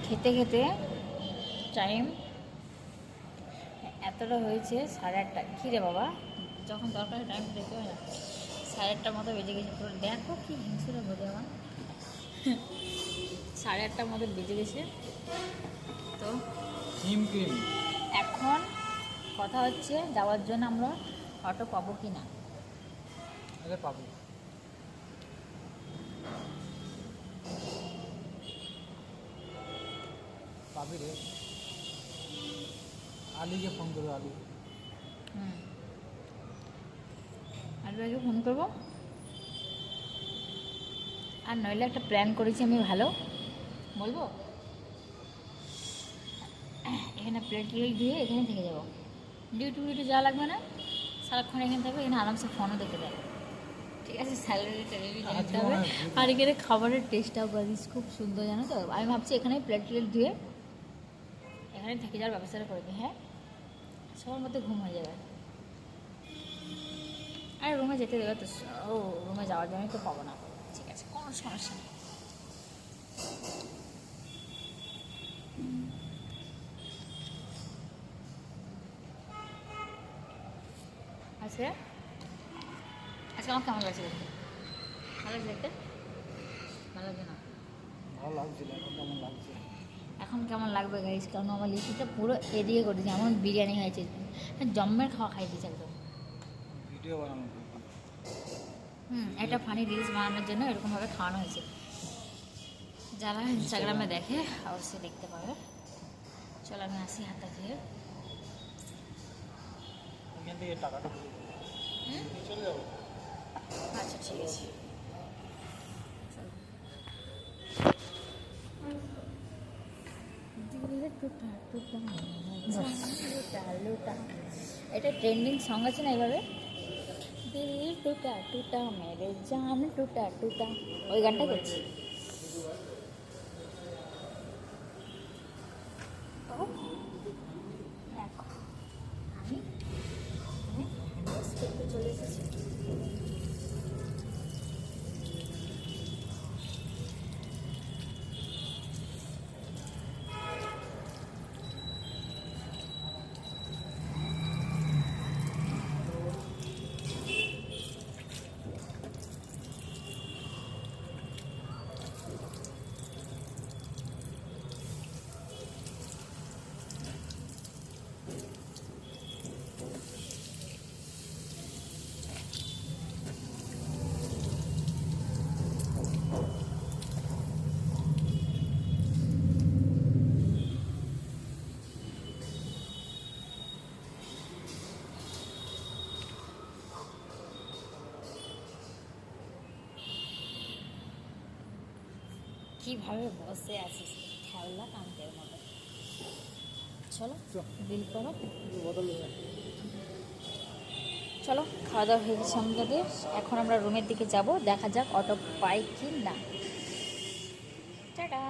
খেতে খেতে টাইম এতটা হয়েছে 8:30। কী রে বাবা, যখন দরকার টাইম দেখতে হয় না, 8:30 মতো বেজে গেছে। তোর দেখো কি হিংসুটা বোঝে আমার। 8:30 মতো বেজে গেছে। তো এখন কথা হচ্ছে যাওয়ার জন্য আমরা অটো পাবো কি না। পাবো, পাবি রে। আলিকে ফোন করবো, আলি। আলিকে ফোন করবো। আর নইলে একটা প্ল্যান করেছি আমি, ভালো বলবো, এখানে প্লেট দিয়ে এখানে থেকে যাবো। ডিউটি যাওয়া লাগবে না, সারাক্ষণ এখানে থাকবে, এখানে আরামসে ফোনও দেখে দেয়। ঠিক আছে, স্যালারি ট্যালারি জানতে হবে। আর এখানে খাবারের টেস্টটাও গাইস খুব সুন্দর, জানো তো। আমি ভাবছি এখানে প্লেট ধুয়ে এখানে থেকে যাওয়ার ব্যবস্থাটা করে দিই। হ্যাঁ, সবার মধ্যে ঘুম হয়ে যাবে। আর রুমে যেতে দেবে তো, ও রুমে যাওয়ার জন্যই তো পাবো না। ঠিক আছে, কোনো সমস্যা নেই। আজকে আমার কেমন লাগছে দেখতে? ভালো লাগছে দেখতে? ভালো লাগছে না? ভালো লাগছিল, এখন কেমন লাগছে? এখন কেমন লাগবে গাইস, কারণ আমার লিচিটা পুরো এদিকে করেছে, এমন বিরিয়ানি খাইছে, জম্মের খাওয়া খাই দিয়েছে একদম। ভিডিও বানানো, একটা ফানি রিলস বানানোর জন্য এরকমভাবে খাওয়ানো হয়েছে। যারা ইনস্টাগ্রামে দেখে অবশ্যই দেখতে পাবে। চলো আমি আসি হাতটা ধুয়ে। এখান থেকে টাকাটা চলে যাবো। আচ্ছা ঠিক আছে, এটা ট্রেন্ডিং সং আছে না এইভাবে, দিল টুটা টুটা মেরে জান টুটা টুটা, ওই গানটা করছি। আমি চলে এসেছি। কীভাবে বসে আছিস খেলনা কান্তের মতো। চলো বিল করো, চলো। খাওয়া দাওয়া হয়ে গেছে আমাদের, এখন আমরা রুমের দিকে যাব। দেখা যাক অটো পাই কি না। টাটা।